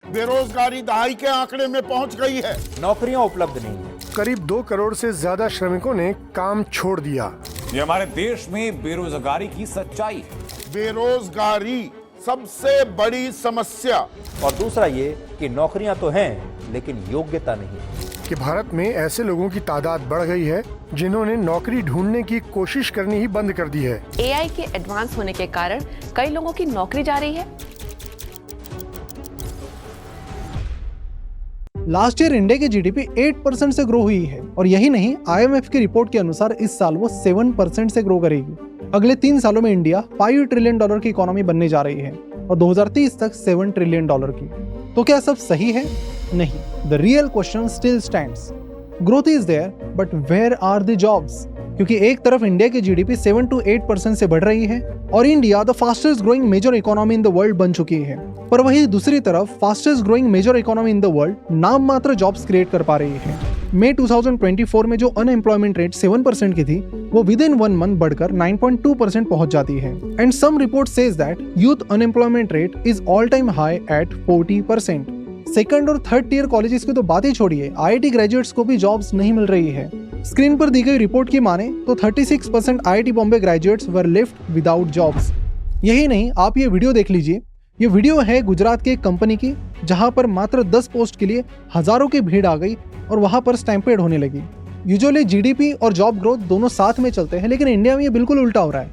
बेरोजगारी दहाई के आंकड़े में पहुंच गई है। नौकरियां उपलब्ध नहीं है। करीब 2 करोड़ से ज्यादा श्रमिकों ने काम छोड़ दिया। ये हमारे देश में बेरोजगारी की सच्चाई। बेरोजगारी सबसे बड़ी समस्या। और दूसरा ये कि नौकरियां तो हैं लेकिन योग्यता नहीं। कि भारत में ऐसे लोगों की तादाद बढ़ गई है जिन्होंने नौकरी ढूंढने की कोशिश करनी ही बंद कर दी है। एआई के एडवांस होने के कारण कई लोगों की नौकरी जा रही है। लास्ट ईयर इंडिया की जीडीपी 8% से ग्रो हुई है और यही नहीं, आईएमएफ की रिपोर्ट के अनुसार इस साल वो 7% से ग्रो करेगी। अगले 3 सालों में इंडिया $5 ट्रिलियन की इकोनॉमी बनने जा रही है और 2030 तक $7 ट्रिलियन की। तो क्या सब सही है? नहीं। The real question still stands. Growth is there but where are the jobs? क्योंकि एक तरफ इंडिया की जीडीपी 7 to 8% से बढ़ रही है और India the fastest growing major economy in the world बन चुकी है, पर वही दूसरी तरफ fastest growing major economy in the world नाम मात्र जॉब्स क्रिएट कर पा रही है। मई 2024 में जो अनएम्प्लॉयमेंट रेट 7% की थी वो विद इन 1 मंथ बढ़कर 9.2% पहुंच जाती है। And some report says that youth unemployment rate is all time high at 40%। Second और थर्ड टीयर कॉलेजेस की तो बात ही छोड़िए, आईआईटी ग्रेजुएट्स को भी जॉब्स नहीं मिल रही है। स्क्रीन पर दी गई रिपोर्ट की माने तो 36% आईआईटी बॉम्बे ग्रेजुएट्स वर लेफ्ट विदाउट जॉब्स। यही नहीं, आप ये वीडियो देख लीजिए। ये वीडियो है गुजरात के एक कंपनी की जहां पर मात्र 10 पोस्ट के लिए हजारों की भीड़ आ गई और वहां पर स्टैम्पेड होने लगी। यूजुअली जीडीपी और जॉब ग्रोथ दोनों साथ में चलते हैं, लेकिन इंडिया में ये बिल्कुल उल्टा हो रहा है।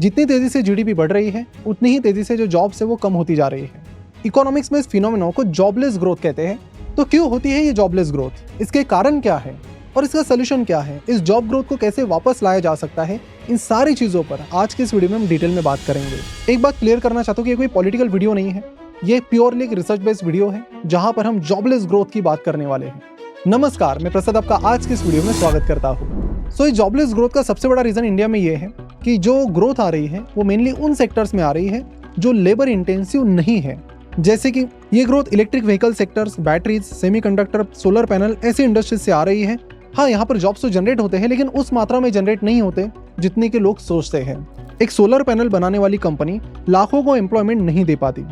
जितनी तेजी से जीडीपी बढ़ रही है उतनी ही तेजी से जो जॉब्स है वो कम होती जा रही है। इकोनॉमिक्स में इस फिनोमेना को जॉबलेस ग्रोथ कहते हैं। तो क्यों होती है ये जॉबलेस ग्रोथ? इसके कारण क्या है और इसका सोल्यूशन क्या है? इस जॉब ग्रोथ को कैसे वापस लाया जा सकता है? इन सारी चीजों पर आज के इस वीडियो में हम डिटेल में बात करेंगे। एक बात क्लियर करना चाहता हूँ कि ये कोई पॉलिटिकल वीडियो नहीं है, ये प्योरली एक रिसर्च बेस्ड वीडियो है जहां पर हम जॉबलेस ग्रोथ की बात करने वाले हैं। नमस्कार, मैं प्रसाद आपका आज के इस वीडियो में स्वागत करता हूँ। सो इस जॉबलेस ग्रोथ का सबसे बड़ा रीजन इंडिया में ये है कि जो ग्रोथ आ रही है वो मेनली उन सेक्टर्स में आ रही है जो लेबर इंटेंसिव नहीं है। जैसे कि ये growth electric vehicle sectors, batteries, semiconductor, solar panel ऐसी इंडस्ट्रीज से आ रही है। हाँ, यहाँ पर जॉब्स तो जनरेट होते हैं लेकिन उस मात्रा में जनरेट नहीं होते जितने के लोग सोचते हैं। एक सोलर पैनल बनाने वाली कंपनी लाखों को एम्प्लॉयमेंट नहीं दे पाती।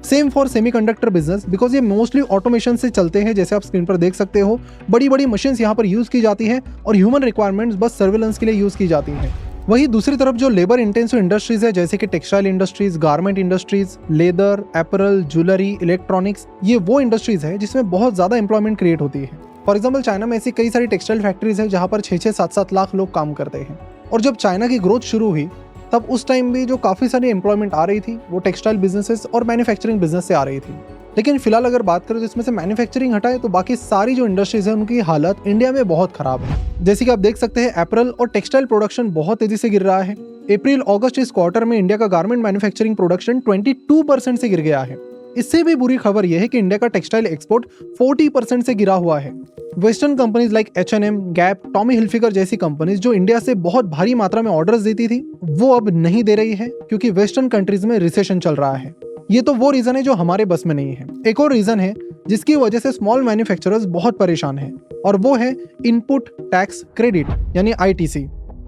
Same for semiconductor business, because ये मोस्टली ऑटोमेशन से चलते हैं। जैसे आप स्क्रीन पर देख सकते हो, बड़ी बड़ी मशीन्स यहाँ पर यूज की जाती है और ह्यूमन रिक्वायरमेंट्स बस सर्विलेंस के लिए यूज की जाती है। वही दूसरी तरफ जो लेबर इंटेंसिव इंडस्ट्रीज है जैसे कि textile industries, garment industries, leather, apparel, jewellery, electronics, ये वो इंडस्ट्रीज है जिसमें बहुत ज्यादा एम्प्लॉयमेंट क्रिएट होती है। फॉर एग्जाम्पल, चाइना में ऐसी कई सारी टेक्सटाइल फैक्ट्रीज है जहाँ पर 6-6, 7-7 लाख लोग काम करते हैं। और जब चाइना की ग्रोथ शुरू हुई तब उस टाइम भी जो काफी सारी एम्प्लॉयमेंट आ रही थी वो टेक्सटाइल बिजनेसेस और मैन्युफैक्चरिंग बिजनेस से आ रही थी। लेकिन फिलहाल अगर बात करें तो इसमें से मैन्युफैक्चरिंग हटाए तो बाकी सारी जो इंडस्ट्रीज है उनकी हालत इंडिया में बहुत खराब है। जैसे कि आप देख सकते हैं, एपरल और टेक्सटाइल प्रोडक्शन बहुत तेजी से गिर रहा है। अप्रैल अगस्त इस क्वार्टर में इंडिया का गारमेंट मैन्युफैक्चरिंग प्रोडक्शन 22% से गिर गया है। इससे भी बुरी खबर यह है कि इंडिया का टेक्सटाइल एक्सपोर्ट 40% से गिरा हुआ है। Western companies like H&M, gap, Tommy Hilfiger जैसी कंपनीज जो इंडिया से बहुत भारी मात्रा में ऑर्डर्स देती थी वो अब नहीं दे रही है क्योंकि वेस्टर्न कंट्रीज में रिसेशन चल रहा है। ये तो वो रीजन है जो हमारे बस में नहीं है। एक और रीजन है जिसकी वजह से स्मॉल मैन्युफैक्चरर्स बहुत परेशान हैं और वो है इनपुट टैक्स क्रेडिट यानी ITC।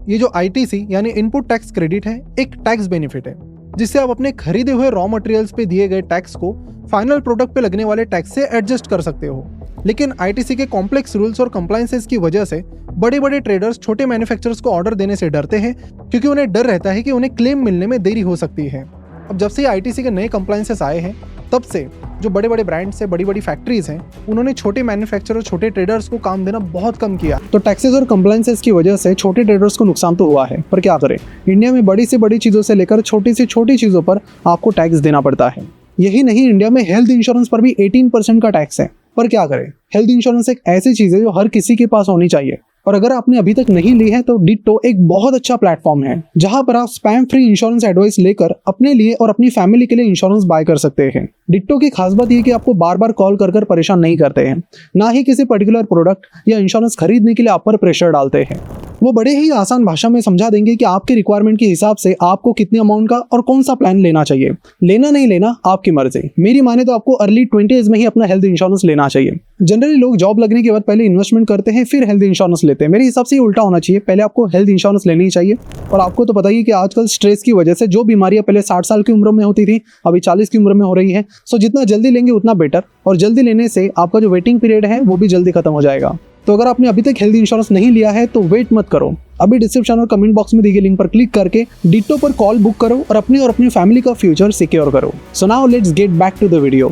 ये जो ITC यानी इनपुट टैक्स क्रेडिट है एक टैक्स बेनिफिट है जिससे आप अपने खरीदे हुए रॉ मटेरियल्स पे दिए गए टैक्स को फाइनल प्रोडक्ट पे लगने वाले टैक्स से एडजस्ट कर सकते हो। लेकिन ITC के कॉम्प्लेक्स रूल्स और कंप्लायंसेस की वजह से बड़े बड़े ट्रेडर्स छोटे मैन्युफैक्चरर्स को ऑर्डर देने से डरते हैं क्योंकि उन्हें डर रहता है कि उन्हें क्लेम मिलने में देरी हो सकती है। अब जब से ITC के नए कंप्लायंसेस आए हैं तब से जो बड़े बड़े ब्रांड्स है, बड़ी बड़ी फैक्ट्रीज हैं, उन्होंने छोटे मैन्युफैक्चरर, छोटे ट्रेडर्स को काम देना बहुत कम किया। तो टैक्सेस और कंप्लायंसेस की वजह से छोटे ट्रेडर्स को नुकसान तो हुआ है, पर क्या करें, इंडिया में बड़ी से बड़ी चीज़ों से लेकर छोटी से छोटी चीज़ों पर आपको टैक्स देना पड़ता है। यही नहीं, इंडिया में हेल्थ इंश्योरेंस पर भी 18% का टैक्स है। पर क्या करें, हेल्थ इंश्योरेंस एक ऐसी चीज़ है जो हर किसी के पास होनी चाहिए। और अगर आपने अभी तक नहीं ली है तो डिट्टो एक बहुत अच्छा प्लेटफॉर्म है जहां पर आप स्पैम फ्री इंश्योरेंस एडवाइस लेकर अपने लिए और अपनी फैमिली के लिए इंश्योरेंस बाय कर सकते हैं। डिट्टो की खास बात यह कि आपको बार बार कॉल कर परेशान नहीं करते हैं, ना ही किसी पर्टिकुलर प्रोडक्ट या इंश्योरेंस खरीदने के लिए आप पर प्रेशर डालते हैं। वो बड़े ही आसान भाषा में समझा देंगे कि आपके रिक्वायरमेंट के हिसाब से आपको कितने अमाउंट का और कौन सा प्लान लेना चाहिए। लेना नहीं लेना आपकी मर्जी। मेरी माने तो आपको अर्ली 20s में ही अपना हेल्थ इंश्योरेंस लेना चाहिए। जनरली लोग जॉब लगने के बाद पहले इन्वेस्टमेंट करते हैं, फिर हेल्थ इंश्योरेंस लेते हैं। मेरे हिसाब से ये उल्टा होना चाहिए। पहले आपको हेल्थ इंश्योरेंस लेनी चाहिए। और आपको तो पता ही कि आजकल स्ट्रेस की वजह से जो बीमारियां पहले 60 साल की उम्र में होती थी अभी 40 की उम्र में हो रही है। सो जितना जल्दी लेंगे उतना बेटर, और जल्दी लेने से आपका जो वेटिंग पीरियड है वो भी जल्दी खत्म हो जाएगा। तो अगर आपने अभी तक हेल्थ इंश्योरेंस नहीं लिया है तो वेट मत करो, अभी डिस्क्रिप्शन और कमेंट बॉक्स में दी गई लिंक पर क्लिक करके डिटो पर कॉल बुक करो और अपनी फैमिली का फ्यूचर सिक्योर करो। So now let's get back to the video.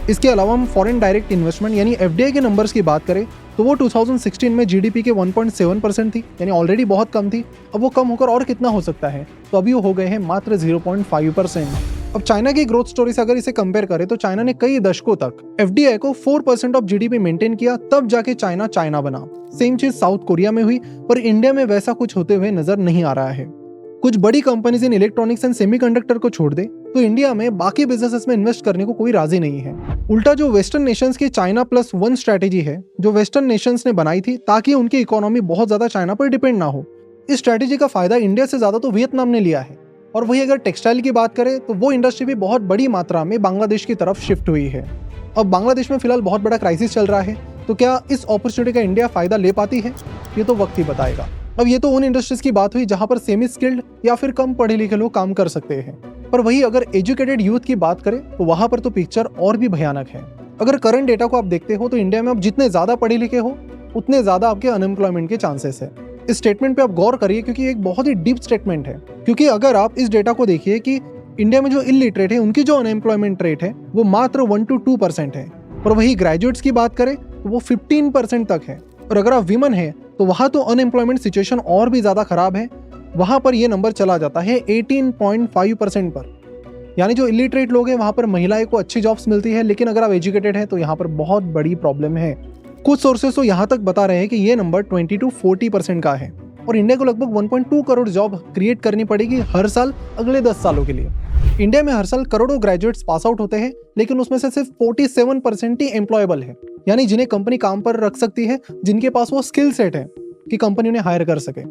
इसके अलावा हम फॉरेन डायरेक्ट इन्वेस्टमेंट यानी FDI के नंबर्स की बात करें तो वो 2016 में GDP के 1.7% थी, यानी ऑलरेडी बहुत कम थी। अब वो कम होकर और कितना हो सकता है, तो अभी वो हो गए हैं मात्र 0.5%। अब चाइना की ग्रोथ स्टोरी से अगर इसे कंपेयर करें तो चाइना ने कई दशकों तक FDI को 4% ऑफ GDP मेंटेन किया, तब जाके चाइना बना। सेम चीज साउथ कोरिया में हुई, पर इंडिया में वैसा कुछ होते हुए नजर नहीं आ रहा है। कुछ बड़ी companies in electronics and semiconductor को छोड़ दे तो इंडिया में बाकी बिजनेसेस में इन्वेस्ट करने को कोई राजी नहीं है। उल्टा जो वेस्टर्न नेशंस की चाइना प्लस वन स्ट्रैटेजी है, जो वेस्टर्न नेशंस ने बनाई थी ताकि उनकी इकोनॉमी बहुत ज्यादा चाइना पर डिपेंड ना हो, इस स्ट्रैटेजी का फायदा इंडिया से ज्यादा तो वियतनाम ने लिया है। और वही अगर टेक्सटाइल की बात करें तो वो इंडस्ट्री भी बहुत बड़ी मात्रा में बांग्लादेश की तरफ शिफ्ट हुई है। अब बांग्लादेश में फिलहाल बहुत बड़ा क्राइसिस चल रहा है, तो क्या इस अपॉर्चुनिटी का इंडिया फायदा ले पाती है, ये तो वक्त ही बताएगा। अब ये तो उन इंडस्ट्रीज की बात हुई जहां पर सेमी स्किल्ड या फिर कम पढ़े लिखे लोग काम कर सकते हैं, पर वही अगर एजुकेटेड यूथ की बात करें तो वहां पर तो पिक्चर और भी भयानक है। अगर करंट डेटा को आप देखते हो तो इंडिया में अब जितने ज्यादा पढ़े लिखे हो उतने ज्यादा आपके अनएम्प्लॉयमेंट के चांसेस है। इस स्टेटमेंट पे आप गौर करिए क्योंकि एक बहुत ही डीप स्टेटमेंट है। क्योंकि अगर आप इस डेटा को देखिए कि इंडिया में जो इलिटरेट है उनकी जो अनएम्प्लॉयमेंट रेट है वो मात्र 1 to 2% है, और वही ग्रेजुएट्स की बात करें तो वो 15% तक है। और अगर आप विमन है तो वहां तो अनएम्प्लॉयमेंट सिचुएशन और भी ज्यादा खराब है, वहां पर ये नंबर चला जाता है 18.5% पर। यानी जो इलिटरेट लोग हैं वहां पर महिलाएं को अच्छी जॉब्स मिलती है, लेकिन अगर आप एजुकेटेड हैं तो यहाँ पर बहुत बड़ी प्रॉब्लम है। कुछ सोर्सेस तो यहाँ तक बता रहे हैं कि ये नंबर 20 to 40% का है, और इंडिया को लगभग 1.2 करोड़ जॉब क्रिएट करनी पड़ेगी हर साल अगले 10 सालों के लिए। इंडिया में हर साल करोड़ों ग्रेजुएट्स पास आउट होते हैं, लेकिन उसमें से सिर्फ 47% ही एम्प्लॉयबल है, यानी जिन्हें कंपनी काम पर रख सकती है, जिनके पास वो स्किल सेट है कि कंपनी उन्हें हायर कर सके।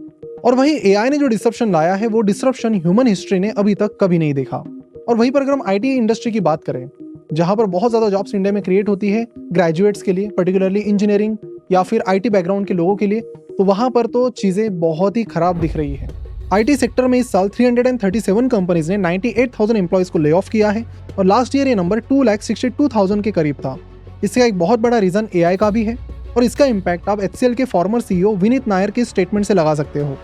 और वही AI ने जो डिसरप्शन लाया है वो डिसरप्शन ह्यूमन हिस्ट्री ने अभी तक कभी नहीं देखा। और वहीं पर अगर हम IT इंडस्ट्री की बात करें जहां पर बहुत ज्यादा जॉब्स इंडिया में क्रिएट होती है ग्रेजुएट्स के लिए, पर्टिकुलरली इंजीनियरिंग या फिर IT बैकग्राउंड के लोगों के लिए, तो वहां पर तो चीजें बहुत ही खराब दिख रही है। IT सेक्टर में इस साल 337 कंपनीज ने 98,000 एम्प्लॉयज को ले ऑफ किया है, और लास्ट ईयर ये नंबर 2,62,000 के करीब था। इसका एक बहुत बड़ा रीजन AI का भी है, और इसका इम्पैक्ट आप HCL के फॉर्मर CEO विनीत नायर के स्टेटमेंट से लगा सकते हो।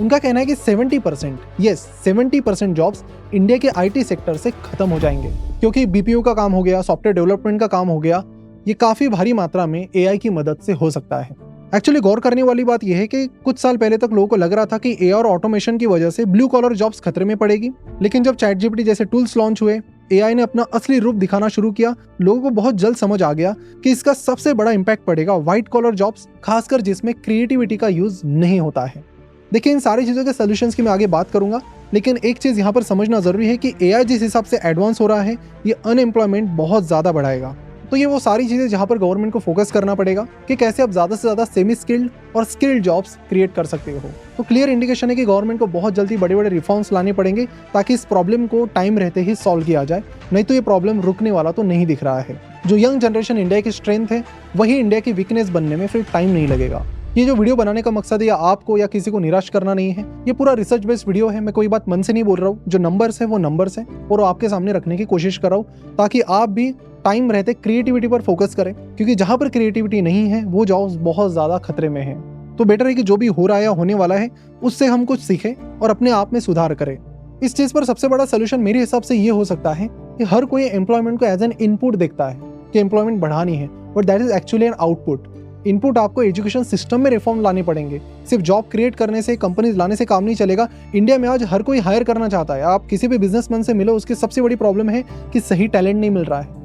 उनका कहना है कि 70% जॉब्स इंडिया के IT सेक्टर से खत्म हो जाएंगे, क्योंकि BPO का काम हो गया, सॉफ्टवेयर डेवलपमेंट का काम हो गया, ये काफी भारी मात्रा में AI की मदद से हो सकता है। एक्चुअली गौर करने वाली बात यह है कि कुछ साल पहले तक लोगों को लग रहा था कि AI और ऑटोमेशन की वजह से ब्लू कॉलर जॉब्स खतरे में पड़ेगी, लेकिन जब ChatGPT जैसे टूल्स लॉन्च हुए, AI ने अपना असली रूप दिखाना शुरू किया, लोगों को बहुत जल्द समझ आ गया कि इसका सबसे बड़ा इंपैक्ट पड़ेगा व्हाइट कॉलर जॉब्स, खासकर जिसमें क्रिएटिविटी का यूज नहीं होता है। देखिए, इन सारी चीज़ों के सोल्यूशंस की मैं आगे बात करूंगा, लेकिन एक चीज़ यहाँ पर समझना जरूरी है कि AI जिस हिसाब से एडवांस हो रहा है ये अनएम्प्लॉयमेंट बहुत ज़्यादा बढ़ाएगा। तो ये वो सारी चीज़ें जहाँ पर गवर्नमेंट को फोकस करना पड़ेगा कि कैसे आप ज़्यादा से ज़्यादा सेमी स्किल्ड और स्किल्ड जॉब्स क्रिएट कर सकते हो। तो क्लियर इंडिकेशन है कि गवर्नमेंट को बहुत जल्दी बड़े बड़े रिफॉर्म्स लाने पड़ेंगे ताकि इस प्रॉब्लम को टाइम रहते ही सॉल्व किया जाए, नहीं तो ये प्रॉब्लम रुकने वाला तो नहीं दिख रहा है। जो यंग जनरेशन इंडिया की स्ट्रेंथ है वही इंडिया की वीकनेस बनने में फिर टाइम नहीं लगेगा। ये जो वीडियो बनाने का मकसद है या आपको या किसी को निराश करना नहीं है, ये पूरा रिसर्च बेस्ड वीडियो है। मैं कोई बात मन से नहीं बोल रहा हूँ, जो नंबर्स है वो नंबर्स है और आपके सामने रखने की कोशिश कर रहा हूँ ताकि आप भी टाइम रहते क्रिएटिविटी पर फोकस करें, क्योंकि जहाँ पर क्रिएटिविटी नहीं है वो जॉब्स बहुत ज़्यादा खतरे में है। तो बेटर है कि जो भी हो रहा है या होने वाला है उससे हम कुछ सीखें और अपने आप में सुधार करें। इस चीज़ पर सबसे बड़ा सोल्यूशन मेरे हिसाब से ये हो सकता है कि हर कोई एम्प्लॉयमेंट को एज एन इनपुट देखता है कि एम्प्लॉयमेंट बढ़ानी है, but that is actually an output. Input आपको एजुकेशन सिस्टम में रिफॉर्म लाने पड़ेंगे। सिर्फ जॉब क्रिएट करने से, कंपनीज लाने से काम नहीं चलेगा। इंडिया में आज हर कोई हायर करना चाहता है। आप किसी भी बिजनेसमैन से मिलो, उसकी सबसे बड़ी प्रॉब्लम है कि सही टैलेंट नहीं मिल रहा है।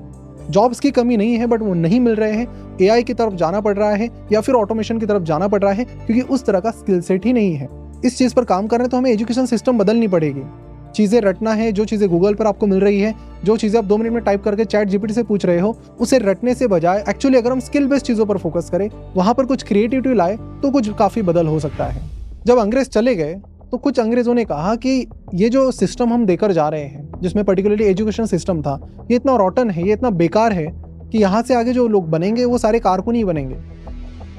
जॉब्स की कमी नहीं है, बट वो नहीं मिल रहे हैं। AI की तरफ जाना पड़ रहा है या फिर ऑटोमेशन की तरफ जाना पड़ रहा है, क्योंकि उस तरह का स्किल सेट ही नहीं है। इस चीज़ पर काम करना है तो हमें एजुकेशन सिस्टम बदलनी पड़ेगी। चीज़ें रटना है, जो चीज़ें गूगल पर आपको मिल रही है, जो चीज़ें आप 2 मिनट में टाइप करके ChatGPT से पूछ रहे हो, उसे रटने से बजाय एक्चुअली अगर हम स्किल बेस्ड चीज़ों पर फोकस करें, वहाँ पर कुछ क्रिएटिविटी लाए तो कुछ काफ़ी बदल हो सकता है। जब अंग्रेज चले गए तो कुछ अंग्रेजों ने कहा कि ये जो सिस्टम हम देकर जा रहे हैं, जिसमें पर्टिकुलरली एजुकेशन सिस्टम था, ये इतना रॉटन है, ये इतना बेकार है कि यहाँ से आगे जो लोग बनेंगे वो सारे कारकुन ही बनेंगे।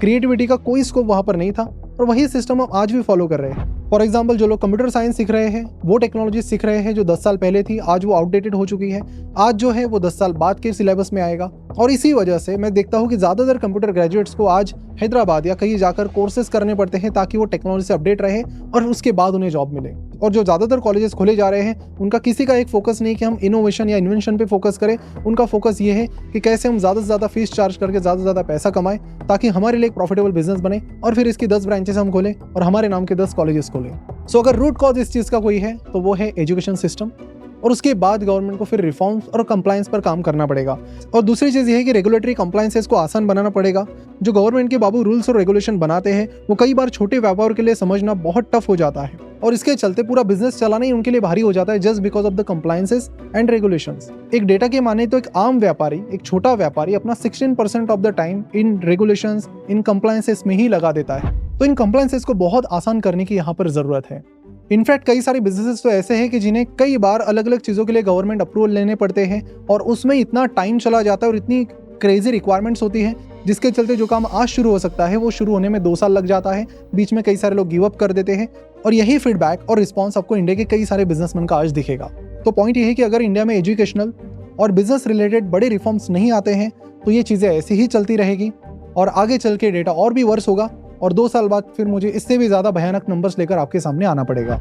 क्रिएटिविटी का कोई स्कोप वहाँ पर नहीं था और वही सिस्टम हम आज भी फॉलो कर रहे हैं। फॉर एग्जाम्पल, जो लोग कंप्यूटर साइंस सीख रहे हैं वो टेक्नोलॉजी सीख रहे हैं जो 10 साल पहले थी, आज वो आउटडेटेड हो चुकी है। आज जो है वो 10 साल बाद के सिलेबस में आएगा। और इसी वजह से मैं देखता हूँ कि ज़्यादातर कंप्यूटर ग्रेजुएट्स को आज हैदराबाद या कहीं जाकर कोर्सेज करने पड़ते हैं ताकि वो टेक्नोलॉजी से अपडेट रहे और उसके बाद उन्हें जॉब मिले। और जो ज़्यादातर कॉलेजेस खोले जा रहे हैं उनका किसी का एक फोकस नहीं कि हम इनोवेशन या इन्वेंशन पे फोकस करें। उनका फोकस ये है कि कैसे हम ज़्यादा से ज़्यादा फीस चार्ज करके ज़्यादा से ज़्यादा पैसा कमाएं ताकि हमारे लिए एक प्रॉफिटेबल बिजनेस बने और फिर इसकी 10 ब्रांचेस हम खोलें और हमारे नाम के 10 कॉलेजेस खोलें। सो अगर रूट कॉज इस चीज़ का कोई है तो वो है एजुकेशन सिस्टम। और उसके बाद गवर्नमेंट को फिर रिफॉर्म्स और कंप्लायंस पर काम करना पड़ेगा। और दूसरी चीज़ ये है कि रेगुलेटरी कंप्लायंसेस को आसान बनाना पड़ेगा। जो गवर्नमेंट के बाबू रूल्स और रेगुलेशन बनाते हैं वो कई बार छोटे व्यापार के लिए समझना बहुत टफ हो जाता है और इसके चलते पूरा बिजनेस चलाना ही उनके लिए भारी हो जाता है just because of the compliances and regulations. एक डेटा के माने तो एक आम व्यापारी, एक छोटा व्यापारी अपना 16% of the time in regulations, in compliances में ही लगा देता है। तो इन कंप्लायंसेस को बहुत आसान करने की यहाँ पर ज़रूरत है। इनफैक्ट कई सारे बिजनेसेस तो ऐसे हैं कि जिन्हें कई बार अलग अलग चीज़ों के लिए गवर्नमेंट अप्रूवल लेने पड़ते हैं और उसमें इतना टाइम चला जाता है और इतनी क्रेजी रिक्वायरमेंट्स होती हैं जिसके चलते जो काम आज शुरू हो सकता है वो शुरू होने में 2 साल लग जाता है। बीच में कई सारे लोग गिव अप कर देते हैं और यही फीडबैक और रिस्पॉन्स आपको इंडिया के कई सारे बिजनेसमैन का आज दिखेगा। तो पॉइंट ये है कि अगर इंडिया में एजुकेशनल और बिजनेस रिलेटेड बड़े रिफॉर्म्स नहीं आते हैं तो ये चीज़ें ऐसी ही चलती रहेगी और आगे चल के डेटा और भी वर्स होगा और 2 साल बाद फिर मुझे इससे भी ज़्यादा भयानक नंबर्स लेकर आपके सामने आना पड़ेगा।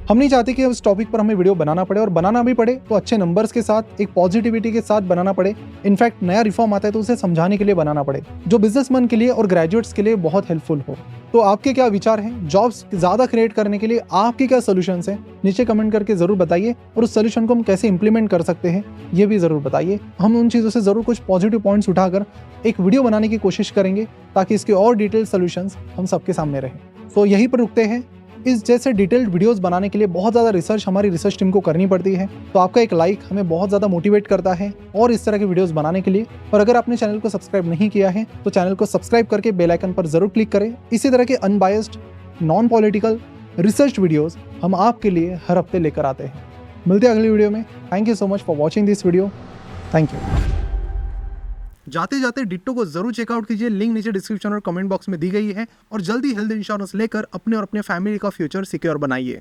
हम नहीं चाहते कि उस टॉपिक पर हमें वीडियो बनाना पड़े और बनाना भी पड़े तो अच्छे नंबर्स के साथ, एक पॉजिटिविटी के साथ बनाना पड़े। इनफैक्ट नया रिफॉर्म आता है तो उसे समझाने के लिए बनाना पड़े जो बिजनेसमैन के लिए और ग्रेजुएट्स के लिए बहुत हेल्पफुल हो। तो आपके क्या विचार हैं? जॉब्स ज़्यादा क्रिएट करने के लिए आपके क्या सोल्यूशंस हैं? नीचे कमेंट करके ज़रूर बताइए और उस सोल्यूशन को हम कैसे इंप्लीमेंट कर सकते हैं ये भी ज़रूर बताइए। हम उन चीज़ों से ज़रूर कुछ पॉजिटिव पॉइंट्स उठाकर एक वीडियो बनाने की कोशिश करेंगे ताकि इसके और डिटेल सोल्यूशंस हम सबके सामने रहें। तो यहीं पर रुकते हैं। इस जैसे डिटेल्ड वीडियोस बनाने के लिए बहुत ज़्यादा रिसर्च हमारी रिसर्च टीम को करनी पड़ती है, तो आपका एक लाइक हमें बहुत ज़्यादा मोटिवेट करता है और इस तरह के वीडियोस बनाने के लिए। और अगर आपने चैनल को सब्सक्राइब नहीं किया है तो चैनल को सब्सक्राइब करके बेल आइकन पर ज़रूर क्लिक करें। इसी तरह के unbiased, non political research videos हम आपके लिए हर हफ्ते लेकर आते हैं। मिलते हैं अगली वीडियो में। Thank you so much for watching this video. Thank you. जाते जाते डिट्टो को जरूर चेकआउट कीजिए, लिंक नीचे डिस्क्रिप्शन और कमेंट बॉक्स में दी गई है। और जल्दी हेल्थ इंश्योरेंस लेकर अपने और अपने फैमिली का फ्यूचर सिक्योर बनाइए।